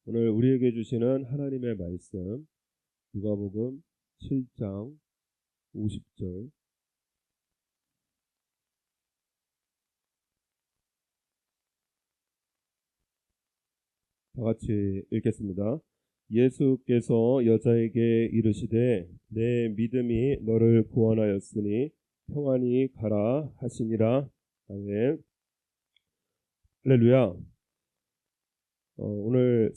오늘 우리에게 주시는 하나님의 말씀 누가복음 7장 50절 다 같이 읽겠습니다. 예수께서 여자에게 이르시되 내 믿음이 너를 구원하였으니 평안히 가라 하시니라. 아멘. 할렐루야. 오늘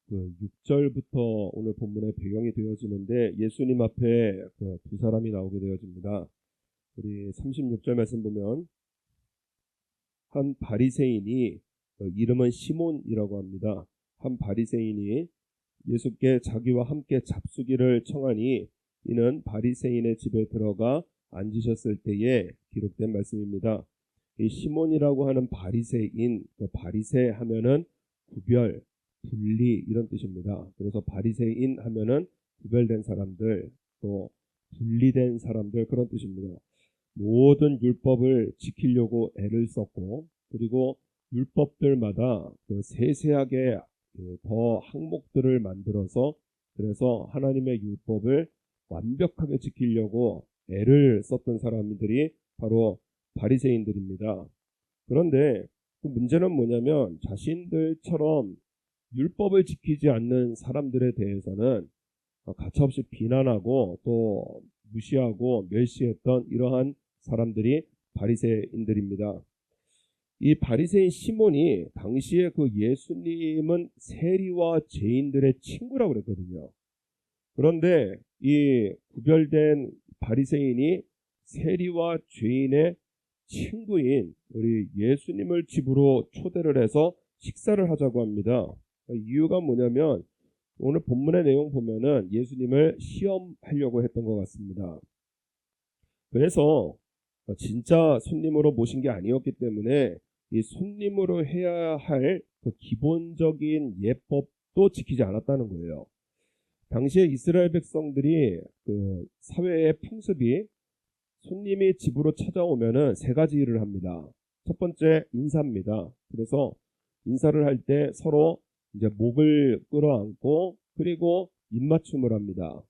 36절부터 오늘 본문의 배경이 되어지는데 예수님 앞에 두 사람이 나오게 되어집니다. 우리 36절 말씀 보면 한 바리새인이 이름은 시몬이라고 합니다. 한 바리새인이 예수께 자기와 함께 잡수기를 청하니 이는 바리새인의 집에 들어가 앉으셨을 때에 기록된 말씀입니다. 이 시몬이라고 하는 바리새인, 바리새 하면은 구별, 분리 이런 뜻입니다. 그래서 바리새인 하면은 구별된 사람들, 또 분리된 사람들 그런 뜻입니다. 모든 율법을 지키려고 애를 썼고 그리고 율법들마다 세세하게 더 항목들을 만들어서 그래서 하나님의 율법을 완벽하게 지키려고 애를 썼던 사람들이 바로 바리새인들입니다. 그런데 그 문제는 뭐냐면 자신들처럼 율법을 지키지 않는 사람들에 대해서는 가차없이 비난하고 또 무시하고 멸시했던 이러한 사람들이 바리새인들입니다. 이 바리새인 시몬이 당시에 그 예수님은 세리와 죄인들의 친구라고 그랬거든요. 그런데 이 구별된 바리새인이 세리와 죄인의 친구인 우리 예수님을 집으로 초대를 해서 식사를 하자고 합니다. 이유가 뭐냐면 오늘 본문의 내용 보면은 예수님을 시험하려고 했던 것 같습니다. 그래서 진짜 손님으로 모신 게 아니었기 때문에 이 손님으로 해야 할 그 기본적인 예법도 지키지 않았다는 거예요. 당시에 이스라엘 백성들이 그 사회의 풍습이 손님이 집으로 찾아오면은 세 가지 일을 합니다. 첫 번째 인사입니다. 그래서 인사를 할 때 서로 이제 목을 끌어안고 그리고 입맞춤을 합니다.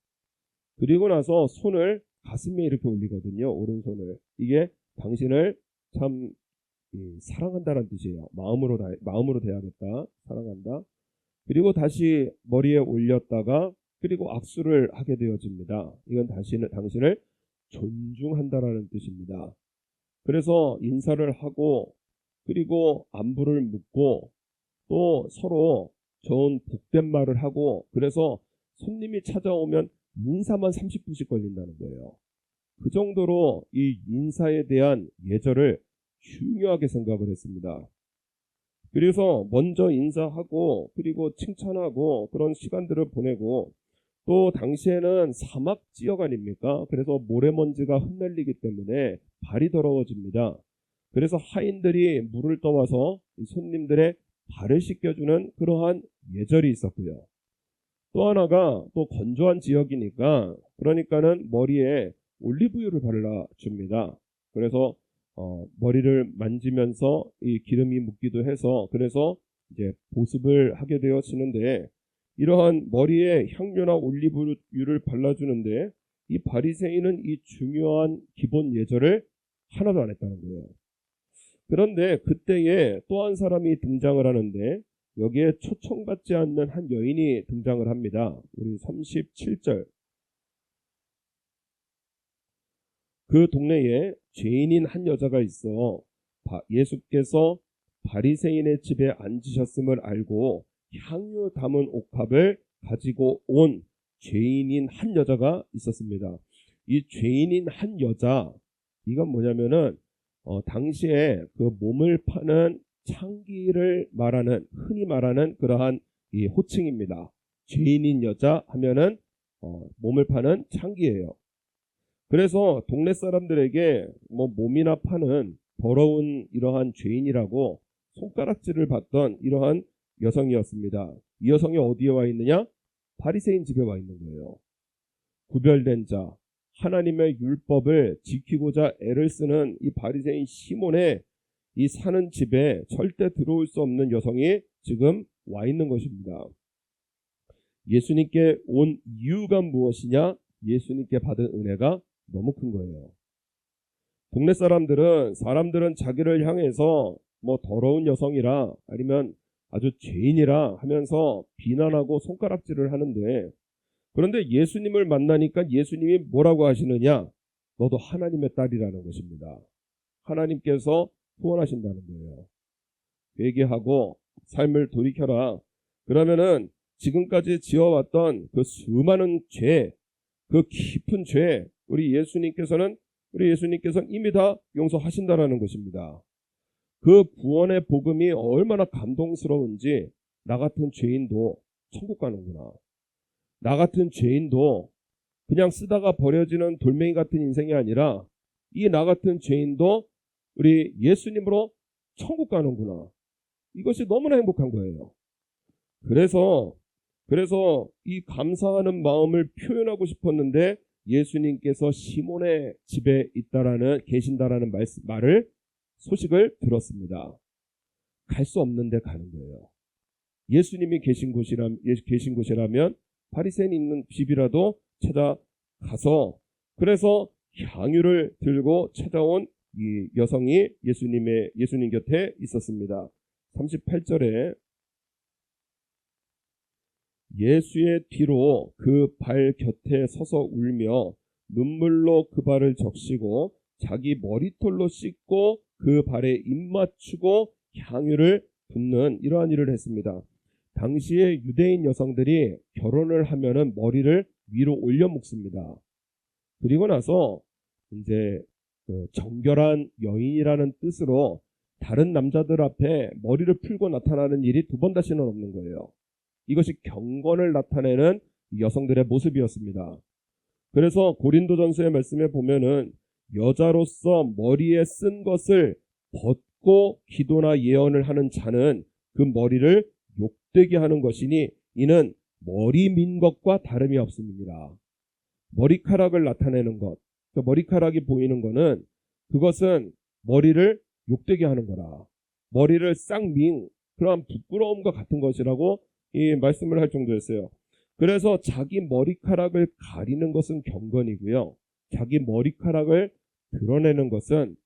그리고 나서 손을 가슴에 이렇게 올리거든요. 오른손을. 이게 당신을 참 사랑한다는 뜻이에요. 마음으로 대하겠다. 사랑한다. 그리고 다시 머리에 올렸다가 그리고 악수를 하게 되어집니다. 이건 당신을 존중한다라는 뜻입니다. 그래서 인사를 하고 그리고 안부를 묻고 또 서로 좋은 복된 말을 하고 그래서 손님이 찾아오면 인사만 30분씩 걸린다는 거예요. 그 정도로 이 인사에 대한 예절을 중요하게 생각을 했습니다. 그래서 먼저 인사하고 그리고 칭찬하고 그런 시간들을 보내고 또 당시에는 사막 지역 아닙니까? 그래서 모래먼지가 흩날리기 때문에 발이 더러워집니다. 그래서 하인들이 물을 떠와서 손님들의 발을 씻겨주는 그러한 예절이 있었고요. 또 하나가 또 건조한 지역이니까 그러니까는 머리에 올리브유를 발라줍니다. 그래서 머리를 만지면서 이 기름이 묻기도 해서 그래서 이제 보습을 하게 되어지는데 이러한 머리에 향료나 올리브유를 발라주는데 이 바리새인은 이 중요한 기본 예절을 하나도 안 했다는 거예요. 그런데 그때에 또 한 사람이 등장을 하는데 여기에 초청받지 않는 한 여인이 등장을 합니다. 우리 37절. 그 동네에 죄인인 한 여자가 있어 예수께서 바리새인의 집에 앉으셨음을 알고 향유 담은 옥합을 가지고 온 죄인인 한 여자가 있었습니다. 이 죄인인 한 여자, 이건 뭐냐면은 당시에 그 몸을 파는 창기를 말하는 흔히 말하는 그러한 이 호칭입니다. 죄인인 여자 하면은 몸을 파는 창기예요. 그래서 동네 사람들에게 뭐 몸이나 파는 더러운 이러한 죄인이라고 손가락질을 받던 이러한 여성이었습니다. 이 여성이 어디에 와 있느냐? 바리새인 집에 와 있는 거예요. 구별된 자, 하나님의 율법을 지키고자 애를 쓰는 이 바리새인 시몬의 이 사는 집에 절대 들어올 수 없는 여성이 지금 와 있는 것입니다. 예수님께 온 이유가 무엇이냐? 예수님께 받은 은혜가 너무 큰 거예요. 동네 사람들은 자기를 향해서 뭐 더러운 여성이라 아니면 아주 죄인이라 하면서 비난하고 손가락질을 하는데, 그런데 예수님을 만나니까 예수님이 뭐라고 하시느냐? 너도 하나님의 딸이라는 것입니다. 하나님께서 후원하신다는 거예요. 회개하고 삶을 돌이켜라. 그러면은 지금까지 지어왔던 그 수많은 죄, 그 깊은 죄, 우리 예수님께서는 이미 다 용서하신다라는 것입니다. 그 구원의 복음이 얼마나 감동스러운지, 나 같은 죄인도 천국 가는구나. 나 같은 죄인도 그냥 쓰다가 버려지는 돌멩이 같은 인생이 아니라 이 나 같은 죄인도 우리 예수님으로 천국 가는구나. 이것이 너무나 행복한 거예요. 그래서 이 감사하는 마음을 표현하고 싶었는데 예수님께서 시몬의 집에 계신다라는 소식을 들었습니다. 갈 수 없는데 가는 거예요. 예수님이 계신 곳이라면 바리새인 있는 집이라도 찾아가서, 그래서 향유를 들고 찾아온 이 여성이 예수님 곁에 있었습니다. 38절에 예수의 뒤로 그 발 곁에 서서 울며 눈물로 그 발을 적시고 자기 머리털로 씻고 그 발에 입 맞추고 향유를 붓는 이러한 일을 했습니다. 당시에 유대인 여성들이 결혼을 하면은 머리를 위로 올려 묶습니다. 그리고 나서 이제 정결한 여인이라는 뜻으로 다른 남자들 앞에 머리를 풀고 나타나는 일이 두 번 다시는 없는 거예요. 이것이 경건을 나타내는 여성들의 모습이었습니다. 그래서 고린도전서의 말씀에 보면은 여자로서 머리에 쓴 것을 벗고 기도나 예언을 하는 자는 그 머리를 욕되게 하는 것이니 이는 머리 민 것과 다름이 없습니다. 머리카락을 나타내는 것, 머리카락이 보이는 것은 그것은 머리를 욕되게 하는 거라. 머리를 쌍민 그러한 부끄러움과 같은 것이라고 이 말씀을 할 정도였어요. 그래서 자기 머리카락을 가리는 것은 경건이고요. 자기 머리카락을 드러내는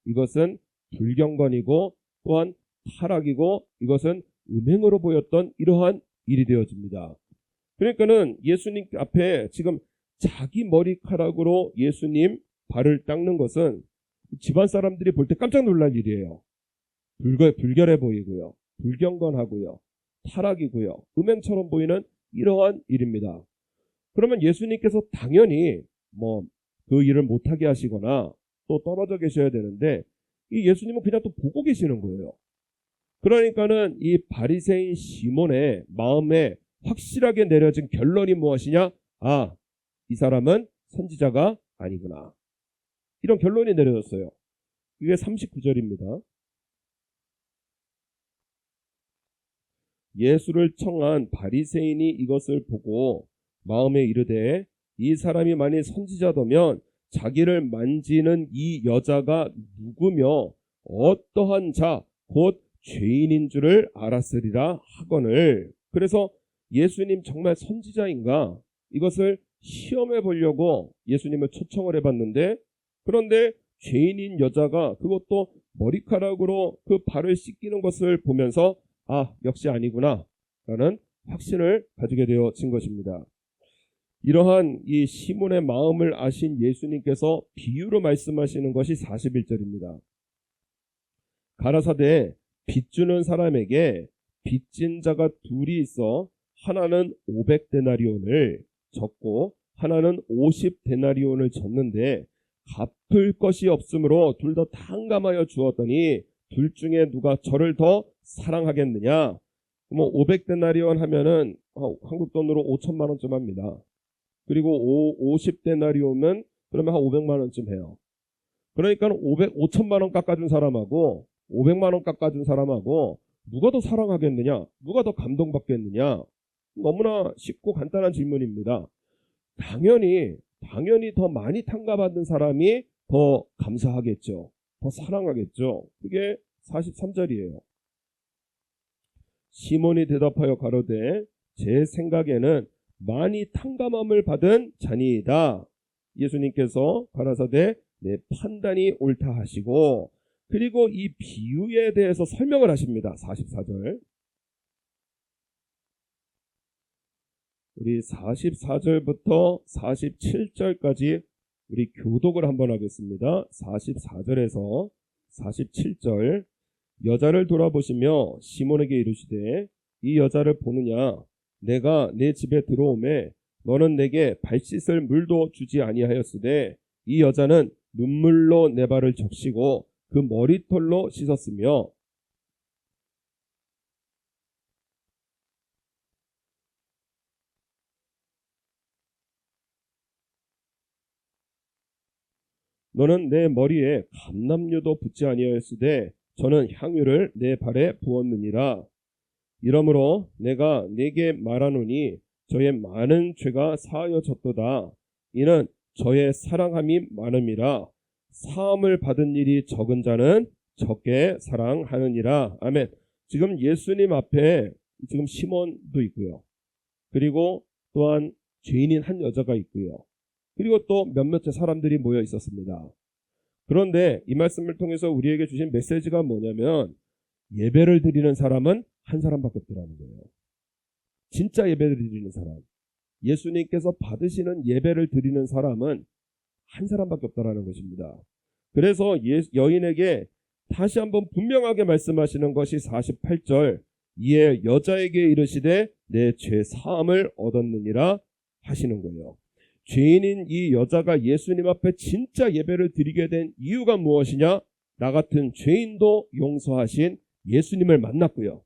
이것은 불경건이고 또한 타락이고 이것은 음행으로 보였던 이러한 일이 되어집니다. 그러니까는 예수님 앞에 지금 자기 머리카락으로 예수님 발을 닦는 것은 집안 사람들이 볼 때 깜짝 놀랄 일이에요. 불결해 보이고요. 불경건하고요. 타락이고요. 음행처럼 보이는 이러한 일입니다. 그러면 예수님께서 당연히 그 일을 못하게 하시거나 또 떨어져 계셔야 되는데 이 예수님은 그냥 또 보고 계시는 거예요. 그러니까는 이 바리새인 시몬의 마음에 확실하게 내려진 결론이 무엇이냐? 아, 이 사람은 선지자가 아니구나. 이런 결론이 내려졌어요. 이게 39절입니다. 예수를 청한 바리새인이 이것을 보고 마음에 이르되 이 사람이 만일 선지자더면 자기를 만지는 이 여자가 누구며 어떠한 자 곧 죄인인 줄을 알았으리라 하거늘. 그래서 예수님 정말 선지자인가? 이것을 시험해 보려고 예수님을 초청을 해봤는데, 그런데 죄인인 여자가 그것도 머리카락으로 그 발을 씻기는 것을 보면서 아, 역시 아니구나 라는 확신을 가지게 되어진 것입니다. 이러한 이 시몬의 마음을 아신 예수님께서 비유로 말씀하시는 것이 41절입니다. 가라사대 빚주는 사람에게 빚진 자가 둘이 있어 하나는 500데나리온을 졌고 하나는 50데나리온을 졌는데 갚을 것이 없으므로 둘 다 탕감하여 주었더니 둘 중에 누가 저를 더 사랑하겠느냐? 500데나리온 하면은 한국 돈으로 5천만 원쯤 합니다. 그리고 50데나리온은 그러면 한 500만 원쯤 해요. 그러니까 5천만 원 깎아준 사람하고 500만 원 깎아준 사람하고 누가 더 사랑하겠느냐? 누가 더 감동받겠느냐? 너무나 쉽고 간단한 질문입니다. 당연히 더 많이 탕감받는 사람이 더 감사하겠죠. 더 사랑하겠죠. 그게 43절이에요. 시몬이 대답하여 가로되 제 생각에는 많이 탕감함을 받은 자니이다. 예수님께서 가라사대 내 판단이 옳다 하시고, 그리고 이 비유에 대해서 설명을 하십니다. 44절. 우리 44절부터 47절까지 우리 교독을 한번 하겠습니다. 44절에서 47절. 여자를 돌아보시며 시몬에게 이르시되 이 여자를 보느냐? 내가 내 집에 들어오매 너는 내게 발 씻을 물도 주지 아니하였으되 이 여자는 눈물로 내 발을 적시고 그 머리털로 씻었으며 너는 내 머리에 감람유도 붓지 아니하였으되 저는 향유를 내 발에 부었느니라. 이러므로 내가 네게 말하노니 저의 많은 죄가 사하여졌도다. 이는 저의 사랑함이 많음이라. 사함을 받은 일이 적은 자는 적게 사랑하느니라. 아멘. 지금 예수님 앞에 지금 시몬도 있고요. 그리고 또한 죄인인 한 여자가 있고요. 그리고 또 몇몇의 사람들이 모여 있었습니다. 그런데 이 말씀을 통해서 우리에게 주신 메시지가 뭐냐면, 예배를 드리는 사람은 한 사람밖에 없더라는 거예요. 진짜 예배를 드리는 사람, 예수님께서 받으시는 예배를 드리는 사람은 한 사람밖에 없다라는 것입니다. 그래서 여인에게 다시 한번 분명하게 말씀하시는 것이 48절, 이에 여자에게 이르시되 내 죄 사함을 얻었느니라 하시는 거예요. 죄인인 이 여자가 예수님 앞에 진짜 예배를 드리게 된 이유가 무엇이냐? 나 같은 죄인도 용서하신 예수님을 만났고요.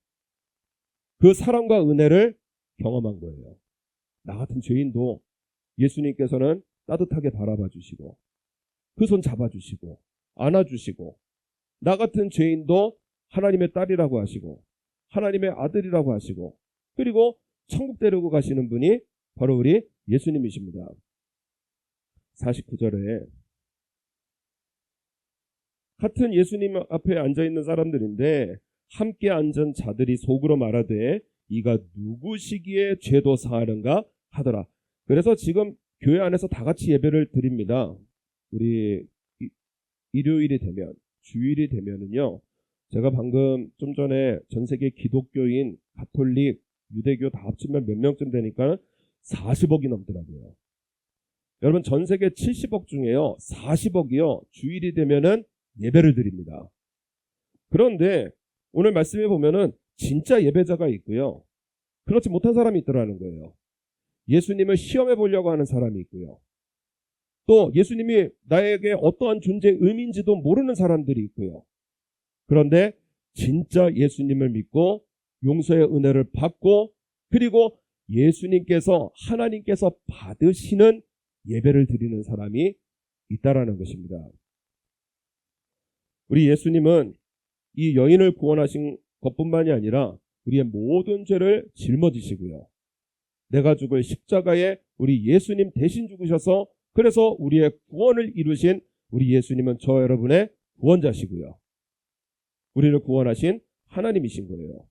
그 사랑과 은혜를 경험한 거예요. 나 같은 죄인도 예수님께서는 따뜻하게 바라봐 주시고 그 손 잡아주시고 안아주시고, 나 같은 죄인도 하나님의 딸이라고 하시고 하나님의 아들이라고 하시고, 그리고 천국 데리고 가시는 분이 바로 우리 예수님이십니다. 49절에 같은 예수님 앞에 앉아있는 사람들인데 함께 앉은 자들이 속으로 말하되 이가 누구시기에 죄도 사하는가 하더라. 그래서 지금 교회 안에서 다 같이 예배를 드립니다. 우리 일요일이 되면, 주일이 되면은요, 제가 방금 좀 전에 전 세계 기독교인, 가톨릭, 유대교 다 합치면 몇 명쯤 되니까 40억이 넘더라고요. 여러분, 전 세계 70억 중에요 40억이요 주일이 되면은 예배를 드립니다. 그런데 오늘 말씀에 보면은 진짜 예배자가 있고요, 그렇지 못한 사람이 있더라는 거예요. 예수님을 시험해 보려고 하는 사람이 있고요, 또 예수님이 나에게 어떠한 존재의 의미인지도 모르는 사람들이 있고요. 그런데 진짜 예수님을 믿고 용서의 은혜를 받고, 그리고 예수님께서, 하나님께서 받으시는 예배를 드리는 사람이 있다라는 것입니다. 우리 예수님은 이 여인을 구원하신 것뿐만이 아니라 우리의 모든 죄를 짊어지시고요, 내가 죽을 십자가에 우리 예수님 대신 죽으셔서 그래서 우리의 구원을 이루신 우리 예수님은 저 여러분의 구원자시고요, 우리를 구원하신 하나님이신 거예요.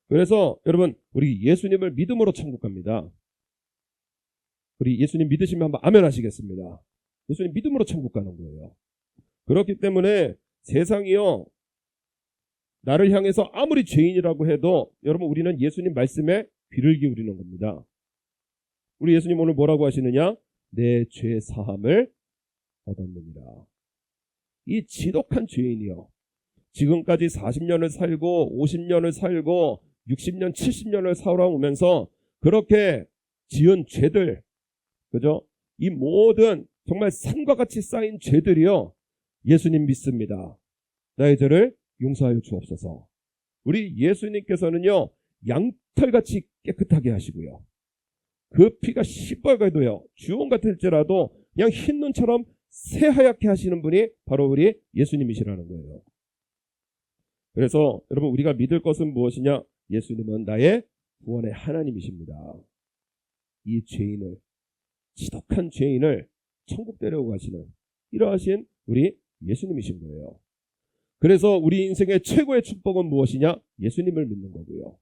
그래서 여러분, 우리 예수님을 믿음으로 천국 갑니다. 우리 예수님 믿으시면 한번 아멘 하시겠습니다. 예수님 믿음으로 천국 가는 거예요. 그렇기 때문에 세상이요, 나를 향해서 아무리 죄인이라고 해도 여러분, 우리는 예수님 말씀에 귀를 기울이는 겁니다. 우리 예수님 오늘 뭐라고 하시느냐? 내 죄 사함을 얻었느니라. 이 지독한 죄인이요, 지금까지 40년을 살고 50년을 살고 60년 70년을 살아오면서 그렇게 지은 죄들, 그죠? 이 모든 정말 산과 같이 쌓인 죄들이요, 예수님 믿습니다. 나의 죄를 용서하여 주옵소서. 우리 예수님께서는요, 양털같이 깨끗하게 하시고요, 그 피가 시뻘개도요, 주홍 같을지라도 그냥 흰 눈처럼 새하얗게 하시는 분이 바로 우리 예수님이시라는 거예요. 그래서 여러분, 우리가 믿을 것은 무엇이냐? 예수님은 나의 구원의 하나님이십니다. 이 죄인을, 지독한 죄인을 천국 데려가시는 이러하신 우리 예수님이신 거예요. 그래서 우리 인생의 최고의 축복은 무엇이냐? 예수님을 믿는 거고요.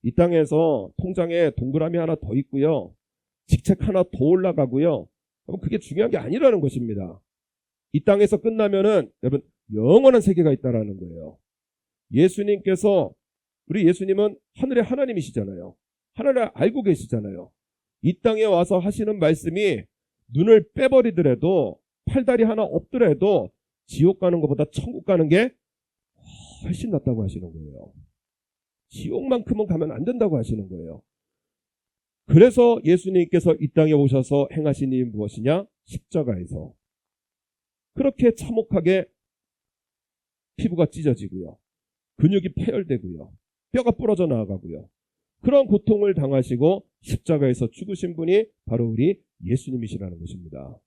이 땅에서 통장에 동그라미 하나 더 있고요. 직책 하나 더 올라가고요. 그게 중요한 게 아니라는 것입니다. 이 땅에서 끝나면은 여러분 영원한 세계가 있다라는 거예요. 예수님께서, 우리 예수님은 하늘의 하나님이시잖아요. 하나님을 알고 계시잖아요. 이 땅에 와서 하시는 말씀이 눈을 빼버리더라도, 팔다리 하나 없더라도 지옥 가는 것보다 천국 가는 게 훨씬 낫다고 하시는 거예요. 지옥만큼은 가면 안 된다고 하시는 거예요. 그래서 예수님께서 이 땅에 오셔서 행하신 일이 무엇이냐? 십자가에서 그렇게 참혹하게 피부가 찢어지고요. 근육이 파열되고요. 뼈가 부러져 나가고요. 그런 고통을 당하시고 십자가에서 죽으신 분이 바로 우리 예수님이시라는 것입니다.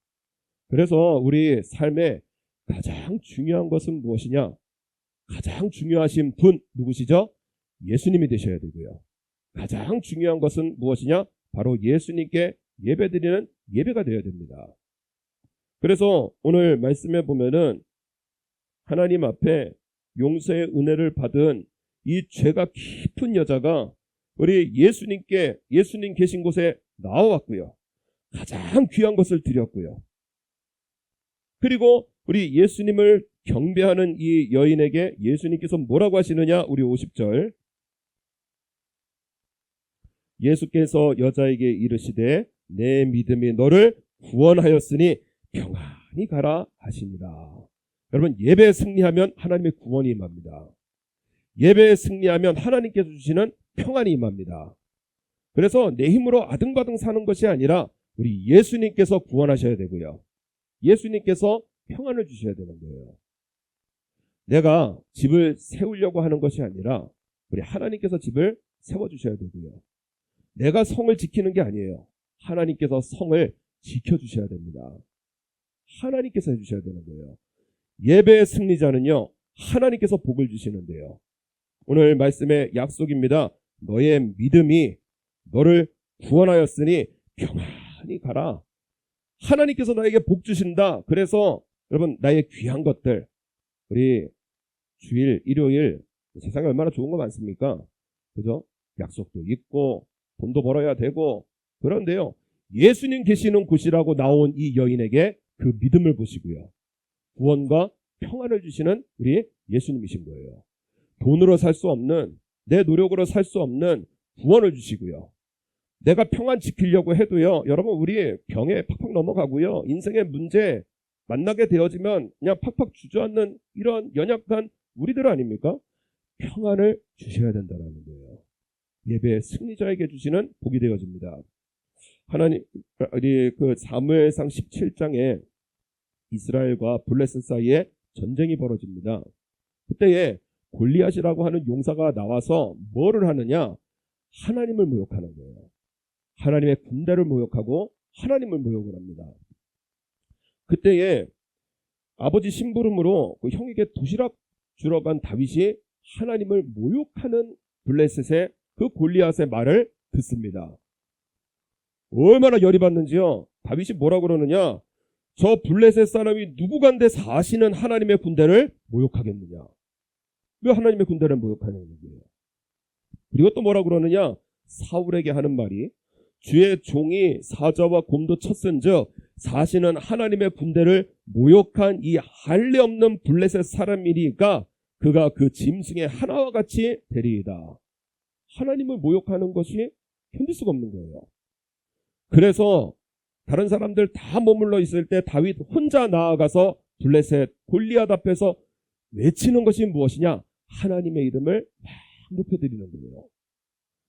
그래서 우리 삶에 가장 중요한 것은 무엇이냐? 가장 중요하신 분 누구시죠? 예수님이 되셔야 되고요. 가장 중요한 것은 무엇이냐? 바로 예수님께 예배드리는 예배가 되어야 됩니다. 그래서 오늘 말씀에 보면은 하나님 앞에 용서의 은혜를 받은 이 죄가 깊은 여자가 우리 예수님 계신 곳에 나와왔고요. 가장 귀한 것을 드렸고요. 그리고 우리 예수님을 경배하는 이 여인에게 예수님께서 뭐라고 하시느냐? 우리 50절. 예수께서 여자에게 이르시되 내 믿음이 너를 구원하였으니 평안히 가라 하십니다. 여러분, 예배에 승리하면 하나님의 구원이 임합니다. 예배에 승리하면 하나님께서 주시는 평안이 임합니다. 그래서 내 힘으로 아등바등 사는 것이 아니라 우리 예수님께서 구원하셔야 되고요. 예수님께서 평안을 주셔야 되는 거예요. 내가 집을 세우려고 하는 것이 아니라 우리 하나님께서 집을 세워주셔야 되고요. 내가 성을 지키는 게 아니에요. 하나님께서 성을 지켜주셔야 됩니다. 하나님께서 해주셔야 되는 거예요. 예배의 승리자는요, 하나님께서 복을 주시는데요. 오늘 말씀의 약속입니다. 너의 믿음이 너를 구원하였으니 평안히 가라. 하나님께서 나에게 복 주신다. 그래서 여러분, 나의 귀한 것들, 우리 주일, 일요일, 세상에 얼마나 좋은 거 많습니까? 그죠? 약속도 있고 돈도 벌어야 되고. 그런데요, 예수님 계시는 곳이라고 나온 이 여인에게 그 믿음을 보시고요. 구원과 평안을 주시는 우리 예수님이신 거예요. 돈으로 살 수 없는, 내 노력으로 살 수 없는 구원을 주시고요. 내가 평안 지키려고 해도요, 여러분, 우리 병에 팍팍 넘어가고요. 인생의 문제 만나게 되어지면 그냥 팍팍 주저앉는 이런 연약한 우리들 아닙니까? 평안을 주셔야 된다는 거예요. 예배의 승리자에게 주시는 복이 되어집니다. 하나님, 우리 그 사무엘상 17장에 이스라엘과 블레셋 사이에 전쟁이 벌어집니다. 그때에 골리앗이라고 하는 용사가 나와서 뭐를 하느냐? 하나님을 모욕하는 거예요. 하나님의 군대를 모욕하고 하나님을 모욕을 합니다. 그때에 아버지 심부름으로 그 형에게 도시락 주러 간 다윗이 하나님을 모욕하는 블레셋의 그 골리앗의 말을 듣습니다. 얼마나 열이 받는지요. 다윗이 뭐라고 그러느냐? 저 블레셋 사람이 누구간데 사시는 하나님의 군대를 모욕하겠느냐? 왜 하나님의 군대를 모욕하냐는 거예요. 그리고 또 뭐라고 그러느냐? 사울에게 하는 말이 주의 종이 사자와 곰도 쳤은즉 사시는 하나님의 군대를 모욕한 이 할례 없는 블레셋 사람이니까 그가 그 짐승의 하나와 같이 되리이다. 하나님을 모욕하는 것이 견딜 수가 없는 거예요. 그래서 다른 사람들 다 머물러 있을 때 다윗 혼자 나아가서 블레셋 골리앗 앞에서 외치는 것이 무엇이냐? 하나님의 이름을 막 높여드리는 거예요.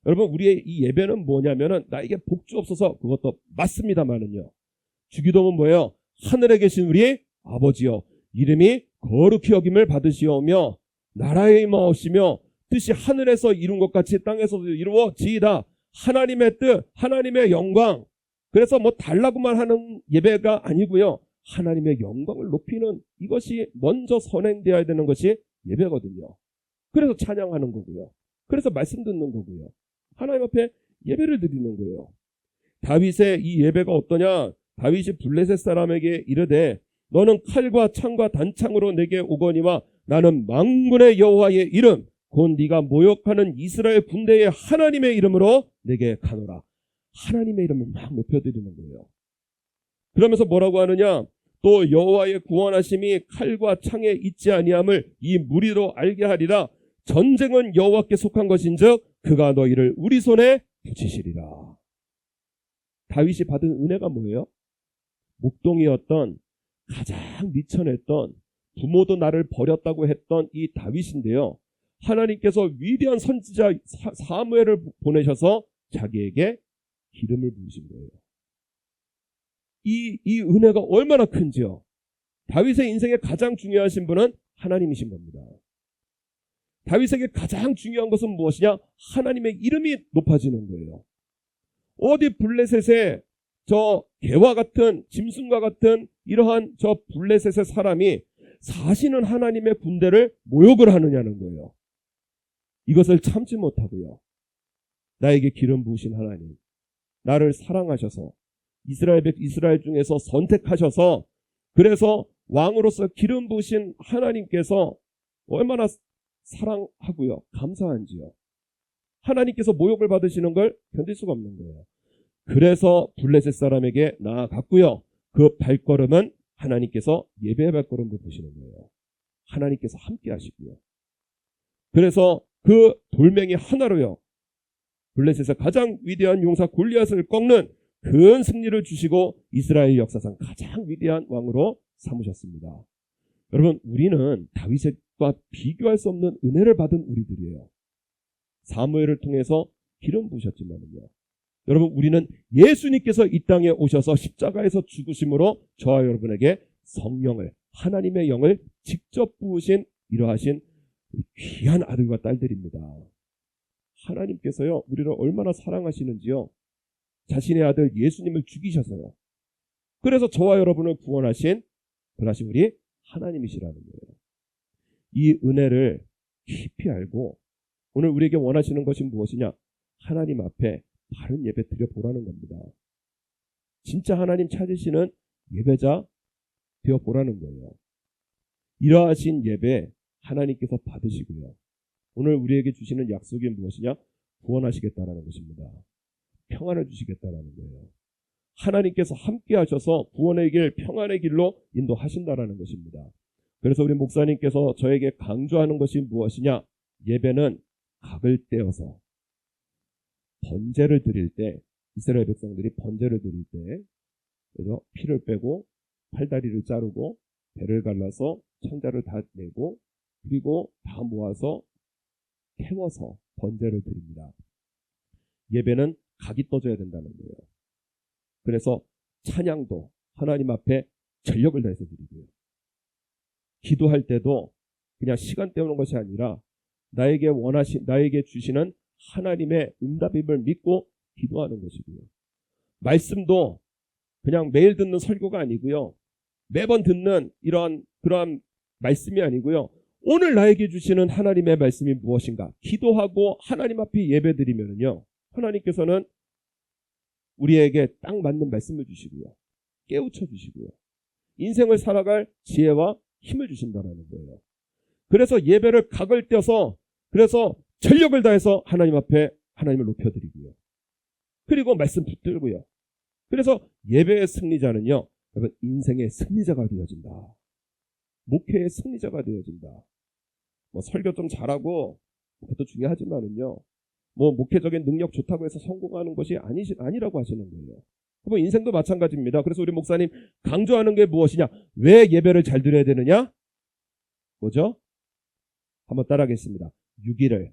여러분, 우리의 이 예배는 뭐냐면은 나에게 복 주옵소서, 그것도 맞습니다만은요. 주기도문 뭐예요? 하늘에 계신 우리 아버지여, 이름이 거룩히 여김을 받으시오며 나라에 임하옵시며 뜻이 하늘에서 이룬 것 같이 땅에서도 이루어지이다. 하나님의 뜻, 하나님의 영광. 그래서 뭐 달라고만 하는 예배가 아니고요. 하나님의 영광을 높이는 이것이 먼저 선행되어야 되는 것이 예배거든요. 그래서 찬양하는 거고요. 그래서 말씀 듣는 거고요. 하나님 앞에 예배를 드리는 거예요. 다윗의 이 예배가 어떠냐? 다윗이 블레셋 사람에게 이르되 너는 칼과 창과 단창으로 내게 오거니와 나는 만군의 여호와의 이름 곧 네가 모욕하는 이스라엘 군대의 하나님의 이름으로 내게 가노라. 하나님의 이름을 막 높여드리는 거예요. 그러면서 뭐라고 하느냐? 또 여호와의 구원하심이 칼과 창에 있지 아니함을 이 무리로 알게 하리라. 전쟁은 여호와께 속한 것인즉 그가 너희를 우리 손에 붙이시리라. 다윗이 받은 은혜가 뭐예요? 목동이었던 가장 미천했던 부모도 나를 버렸다고 했던 이 다윗인데요. 하나님께서 위대한 선지자 사무엘을 보내셔서 자기에게 기름을 부으신 거예요. 이 은혜가 얼마나 큰지요. 다윗의 인생에 가장 중요하신 분은 하나님이신 겁니다. 다윗에게 가장 중요한 것은 무엇이냐? 하나님의 이름이 높아지는 거예요. 어디 블레셋의 저 개와 같은 짐승과 같은 이러한 저 블레셋의 사람이 사시는 하나님의 군대를 모욕을 하느냐는 거예요. 이것을 참지 못하고요. 나에게 기름 부으신 하나님, 나를 사랑하셔서 이스라엘 중에서 선택하셔서 그래서 왕으로서 기름 부으신 하나님께서 얼마나 사랑하고요. 감사한지요. 하나님께서 모욕을 받으시는 걸 견딜 수가 없는 거예요. 그래서 블레셋 사람에게 나아갔고요. 그 발걸음은 하나님께서 예배의 발걸음으로 보시는 거예요. 하나님께서 함께 하시고요. 그래서 그 돌멩이 하나로요. 블레셋의 가장 위대한 용사 골리앗을 꺾는 큰 승리를 주시고 이스라엘 역사상 가장 위대한 왕으로 삼으셨습니다. 여러분, 우리는 다윗과 비교할 수 없는 은혜를 받은 우리들이에요. 사무엘을 통해서 기름 부으셨지만요. 여러분, 우리는 예수님께서 이 땅에 오셔서 십자가에서 죽으심으로 저와 여러분에게 성령을, 하나님의 영을 직접 부으신 이러하신 귀한 아들과 딸들입니다. 하나님께서요, 우리를 얼마나 사랑하시는지요. 자신의 아들 예수님을 죽이셔서요. 그래서 저와 여러분을 구원하신 그러신 우리 하나님이시라는 거예요. 이 은혜를 깊이 알고 오늘 우리에게 원하시는 것이 무엇이냐? 하나님 앞에 바른 예배 드려보라는 겁니다. 진짜 하나님 찾으시는 예배자 되어보라는 거예요. 이러하신 예배 하나님께서 받으시고요. 오늘 우리에게 주시는 약속이 무엇이냐? 구원하시겠다라는 것입니다. 평안을 주시겠다라는 거예요. 하나님께서 함께 하셔서 구원의 길, 평안의 길로 인도하신다라는 것입니다. 그래서 우리 목사님께서 저에게 강조하는 것이 무엇이냐? 예배는 각을 떼어서 번제를 드릴 때, 이스라엘 백성들이 번제를 드릴 때, 그래서 피를 빼고 팔다리를 자르고 배를 갈라서 창자를 다 내고 그리고 다 모아서 태워서 번제를 드립니다. 예배는 각이 떠져야 된다는 거예요. 그래서 찬양도 하나님 앞에 전력을 다해서 드리고요. 기도할 때도 그냥 시간 때우는 것이 아니라 나에게 주시는 하나님의 응답임을 믿고 기도하는 것이고요. 말씀도 그냥 매일 듣는 설교가 아니고요. 매번 듣는 그러한 말씀이 아니고요. 오늘 나에게 주시는 하나님의 말씀이 무엇인가? 기도하고 하나님 앞에 예배드리면요. 하나님께서는 우리에게 딱 맞는 말씀을 주시고요. 깨우쳐 주시고요. 인생을 살아갈 지혜와 힘을 주신다는 거예요. 그래서 예배를 각을 떼서 그래서 전력을 다해서 하나님 앞에 하나님을 높여드리고요. 그리고 말씀 붙들고요. 그래서 예배의 승리자는요. 여러분 인생의 승리자가 되어진다. 목회의 승리자가 되어진다. 뭐 설교 좀 잘하고 그것도 중요하지만은요. 뭐 목회적인 능력 좋다고 해서 성공하는 것이 아니라고 하시는 거예요. 뭐 인생도 마찬가지입니다. 그래서 우리 목사님 강조하는 게 무엇이냐? 왜 예배를 잘 드려야 되느냐? 뭐죠? 한번 따라하겠습니다. 6일을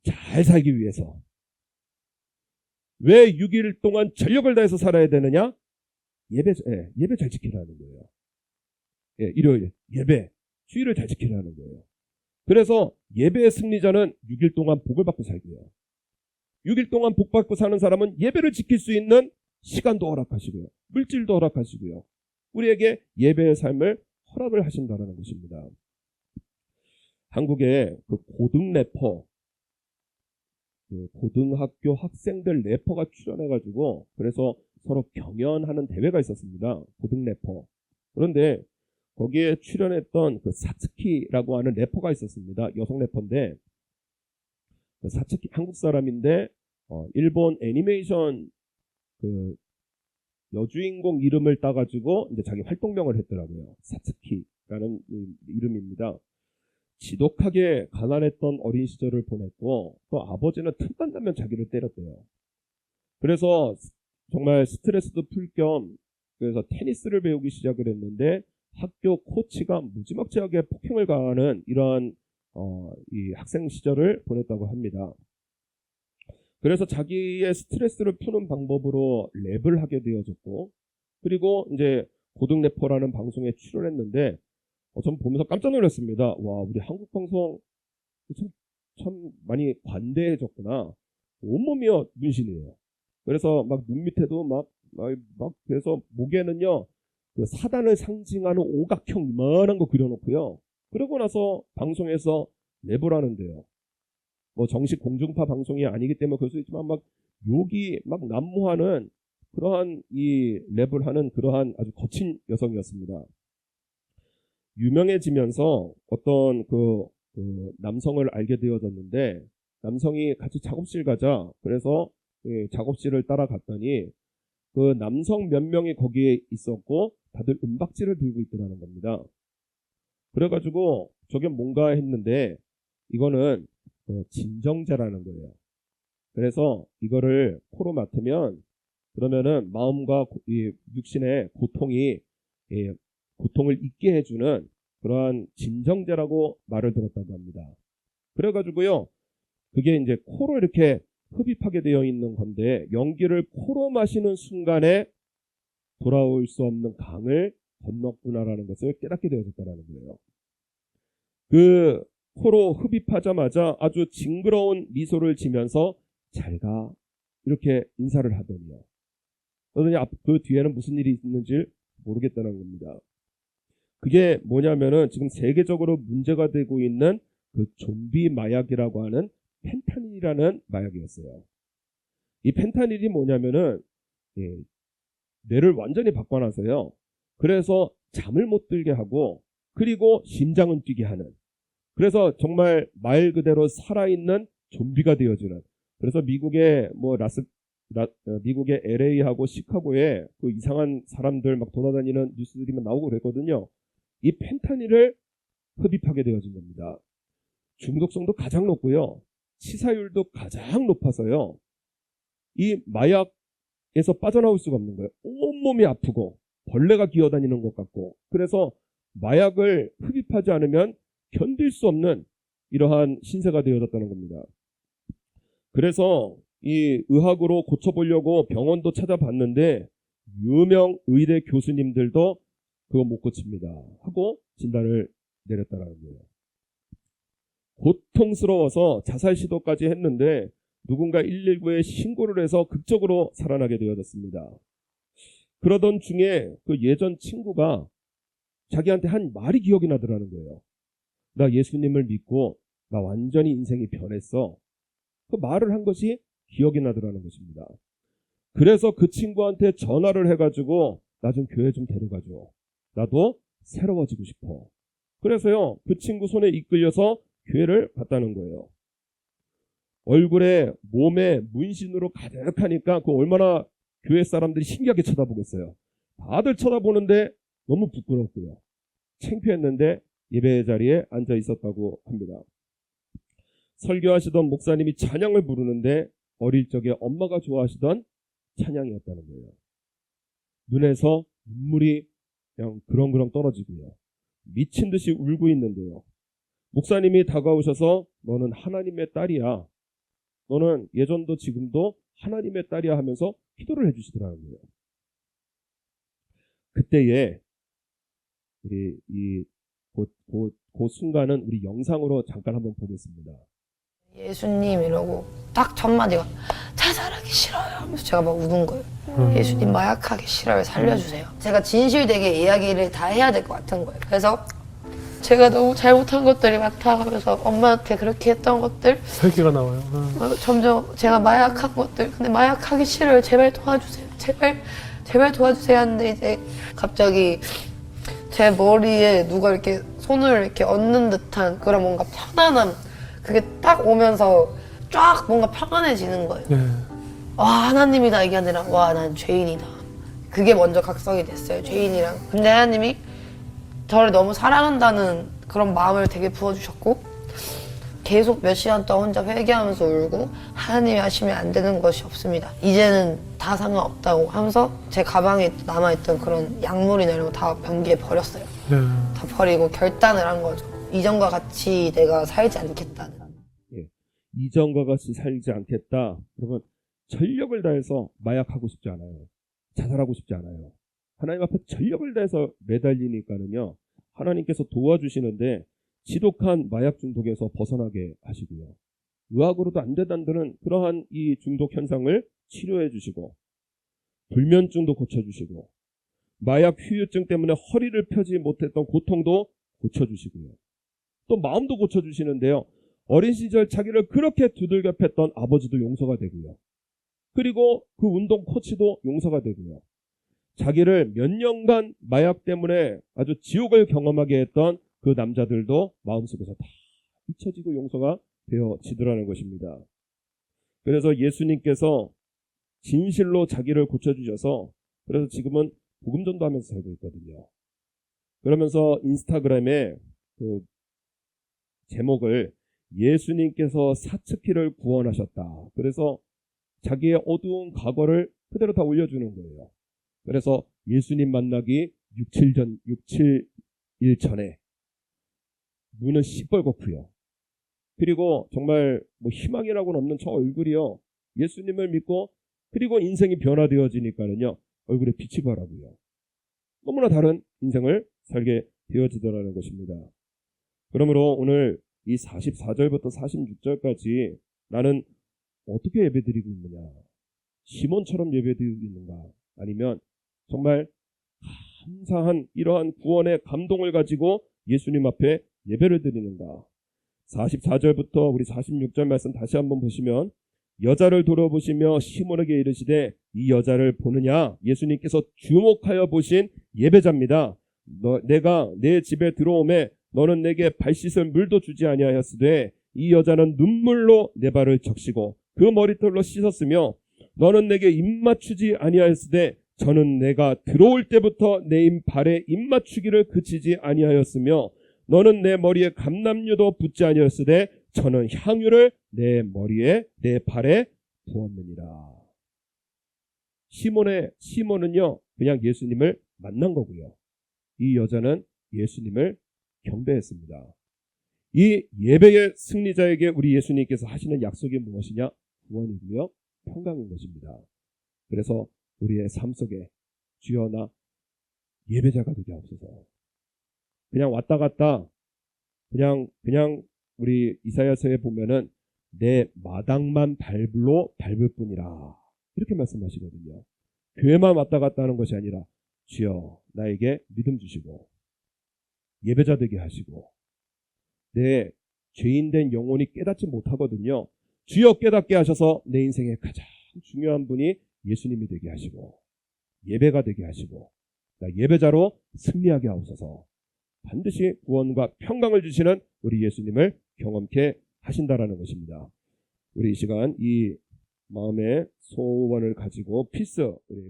잘 살기 위해서. 왜 6일 동안 전력을 다해서 살아야 되느냐? 예배 잘 지키라는 거예요. 일요일 예배, 주일을 잘 지키라는 거예요. 그래서 예배의 승리자는 6일 동안 복을 받고 살고요. 6일 동안 복 받고 사는 사람은 예배를 지킬 수 있는 시간도 허락하시고요. 물질도 허락하시고요. 우리에게 예배의 삶을 허락을 하신다는 것입니다. 한국의 그 고등 래퍼, 그 고등학교 학생들 래퍼가 출연해가지고 그래서 서로 경연하는 대회가 있었습니다. 고등 래퍼. 그런데 거기에 출연했던 그 사츠키라고 하는 래퍼가 있었습니다. 여성 래퍼인데 그 사츠키 한국 사람인데 일본 애니메이션 그 여주인공 이름을 따가지고 이제 자기 활동명을 했더라고요. 사츠키라는 이름입니다. 지독하게 가난했던 어린 시절을 보냈고 또 아버지는 틈만 나면 자기를 때렸대요. 그래서 정말 스트레스도 풀 겸 그래서 테니스를 배우기 시작을 했는데 학교 코치가 무지막지하게 폭행을 가하는 이러한 이 학생 시절을 보냈다고 합니다. 그래서 자기의 스트레스를 푸는 방법으로 랩을 하게 되어졌고 그리고 이제 고등 래퍼라는 방송에 출연했는데 전 보면서 깜짝 놀랐습니다. 와, 우리 한국 방송 참 많이 관대해졌구나. 온몸이 문신이에요. 그래서 막 눈 밑에도 막 그래서 목에는요 그 사단을 상징하는 오각형 이만한 거 그려놓고요. 그러고 나서 방송에서 랩을 하는데요. 뭐 정식 공중파 방송이 아니기 때문에 그럴 수 있지만 막 욕이 막 난무하는 그러한 이 랩을 하는 그러한 아주 거친 여성이었습니다. 유명해지면서 어떤 그 남성을 알게 되어졌는데 남성이 같이 작업실 가자 그래서 작업실을 따라갔더니 그 남성 몇 명이 거기에 있었고 다들 은박지를 들고 있더라는 겁니다. 그래가지고 저게 뭔가 했는데 이거는 진정제라는 거예요. 그래서 이거를 코로 맡으면 그러면은 마음과 이 육신의 고통을 잊게 해주는 그러한 진정제라고 말을 들었다고 합니다. 그래가지고요 그게 이제 코로 이렇게 흡입하게 되어 있는 건데 연기를 코로 마시는 순간에 돌아올 수 없는 강을 건넜구나라는 것을 깨닫게 되어졌다는 거예요. 그 코로 흡입하자마자 아주 징그러운 미소를 지면서 잘가 이렇게 인사를 하더니요. 그러더니 그 뒤에는 무슨 일이 있는지 모르겠다는 겁니다. 그게 뭐냐면은 지금 세계적으로 문제가 되고 있는 그 좀비 마약이라고 하는 펜타닐이라는 마약이었어요. 이 펜타닐이 뭐냐면은 뇌를 완전히 바꿔놔서요. 그래서 잠을 못 들게 하고 그리고 심장은 뛰게 하는 그래서 정말 말 그대로 살아있는 좀비가 되어지는 그래서 미국의 미국의 LA하고 시카고에 그 이상한 사람들 막 돌아다니는 뉴스들이 나오고 그랬거든요. 이 펜타닐을 흡입하게 되어진 겁니다. 중독성도 가장 높고요. 치사율도 가장 높아서요. 이 마약에서 빠져나올 수가 없는 거예요. 온몸이 아프고 벌레가 기어다니는 것 같고 그래서 마약을 흡입하지 않으면 견딜 수 없는 이러한 신세가 되어졌다는 겁니다. 그래서 이 의학으로 고쳐보려고 병원도 찾아봤는데 유명 의대 교수님들도 그거 못 고칩니다 하고 진단을 내렸다는 거예요. 고통스러워서 자살 시도까지 했는데 누군가 119에 신고를 해서 극적으로 살아나게 되어졌습니다. 그러던 중에 그 예전 친구가 자기한테 한 말이 기억이 나더라는 거예요. 나 예수님을 믿고 나 완전히 인생이 변했어. 그 말을 한 것이 기억이 나더라는 것입니다. 그래서 그 친구한테 전화를 해가지고 나 좀 교회 좀 데려가줘. 나도 새로워지고 싶어. 그래서요 그 친구 손에 이끌려서 교회를 갔다는 거예요. 얼굴에 몸에 문신으로 가득하니까 그 얼마나 교회 사람들이 신기하게 쳐다보겠어요. 다들 쳐다보는데 너무 부끄럽고요. 창피했는데 예배 자리에 앉아 있었다고 합니다. 설교하시던 목사님이 찬양을 부르는데 어릴 적에 엄마가 좋아하시던 찬양이었다는 거예요. 눈에서 눈물이 그냥 그렁그렁 떨어지고요. 미친 듯이 울고 있는데요. 목사님이 다가오셔서 너는 하나님의 딸이야. 너는 예전도 지금도 하나님의 딸이야 하면서 기도를 해주시더라는 거예요. 그때에 우리 그 순간은 우리 영상으로 잠깐 한번 보겠습니다. 예수님 이러고 딱 첫 마디가 자살하기 싫어요 하면서 제가 막 우는 거예요. 예수님 마약하기 싫어요. 살려주세요. 제가 진실되게 이야기를 다 해야 될 것 같은 거예요. 그래서 제가 너무 잘못한 것들이 많다 하면서 엄마한테 그렇게 했던 것들 설계가 나와요. 점점 제가 마약한 것들 근데 마약하기 싫어요. 제발 도와주세요. 제발 도와주세요 하는데 이제 갑자기 제 머리에 누가 이렇게 손을 이렇게 얹는 듯한 그런 뭔가 편안함, 그게 딱 오면서 쫙 뭔가 평안해지는 거예요. 네. 와, 하나님이다 이게 아니라 와, 난 죄인이다. 그게 먼저 각성이 됐어요, 죄인이랑. 근데 하나님이 저를 너무 사랑한다는 그런 마음을 되게 부어주셨고, 계속 몇 시간 동안 혼자 회개하면서 울고 하나님이 하시면 안 되는 것이 없습니다. 이제는 다 상관없다고 하면서 제 가방에 남아있던 그런 약물이나 이런 거 다 변기에 버렸어요. 네. 다 버리고 결단을 한 거죠. 이전과 같이 내가 살지 않겠다는. 이전과 같이 살지 않겠다. 그러면 전력을 다해서 마약하고 싶지 않아요. 자살하고 싶지 않아요. 하나님 앞에 전력을 다해서 매달리니까는요, 하나님께서 도와주시는데 지독한 마약 중독에서 벗어나게 하시고요. 의학으로도 안 된다는 그러한 이 중독 현상을 치료해 주시고, 불면증도 고쳐주시고, 마약 후유증 때문에 허리를 펴지 못했던 고통도 고쳐주시고요. 또 마음도 고쳐주시는데요. 어린 시절 자기를 그렇게 두들겨 팼던 아버지도 용서가 되고요. 그리고 그 운동 코치도 용서가 되고요. 자기를 몇 년간 마약 때문에 아주 지옥을 경험하게 했던 그 남자들도 마음속에서 다 잊혀지고 용서가 되어지더라는 것입니다. 그래서 예수님께서 진실로 자기를 고쳐주셔서 그래서 지금은 복음전도 하면서 살고 있거든요. 그러면서 인스타그램에 그 제목을 예수님께서 사츠키를 구원하셨다. 그래서 자기의 어두운 과거를 그대로 다 올려주는 거예요. 그래서 예수님 만나기 6-7일 전에 눈은 시뻘겋고요. 그리고 정말 뭐 희망이라고는 없는 저 얼굴이요. 예수님을 믿고 그리고 인생이 변화되어지니까는요. 얼굴에 빛이 바라고요. 너무나 다른 인생을 살게 되어지더라는 것입니다. 그러므로 오늘 이 44절부터 46절까지 나는 어떻게 예배드리고 있느냐? 시몬처럼 예배드리고 있는가? 아니면 정말 감사한 이러한 구원의 감동을 가지고 예수님 앞에 예배를 드리는가? 44절부터 우리 46절 말씀 다시 한번 보시면 여자를 돌아보시며 시몬에게 이르시되 이 여자를 보느냐? 예수님께서 주목하여 보신 예배자입니다. 내가 내 집에 들어오매 너는 내게 발 씻을 물도 주지 아니하였으되 이 여자는 눈물로 내 발을 적시고 그 머리털로 씻었으며 너는 내게 입맞추지 아니하였으되 저는 내가 들어올 때부터 내 발에 입맞추기를 그치지 아니하였으며 너는 내 머리에 감람유도 붓지 아니하였으되 저는 향유를 내 머리에 내 발에 부었느니라. 시몬은요 그냥 예수님을 만난 거고요. 이 여자는 예수님을 경배했습니다. 이 예배의 승리자에게 우리 예수님께서 하시는 약속이 무엇이냐? 구원이고요. 평강인 것입니다. 그래서 우리의 삶 속에 주여 나 예배자가 되게 하옵소서. 그냥 왔다 갔다 그냥 우리 이사야서에 보면은 내 마당만 밟을 뿐이라 이렇게 말씀하시거든요. 교회만 왔다 갔다 하는 것이 아니라 주여 나에게 믿음 주시고 예배자 되게 하시고 내 죄인된 영혼이 깨닫지 못하거든요. 주여 깨닫게 하셔서 내 인생의 가장 중요한 분이 예수님이 되게 하시고 예배가 되게 하시고 나 예배자로 승리하게 하옵소서. 반드시 구원과 평강을 주시는 우리 예수님을 경험케 하신다라는 것입니다. 우리 이 시간 이 마음의 소원을 가지고 피스 우리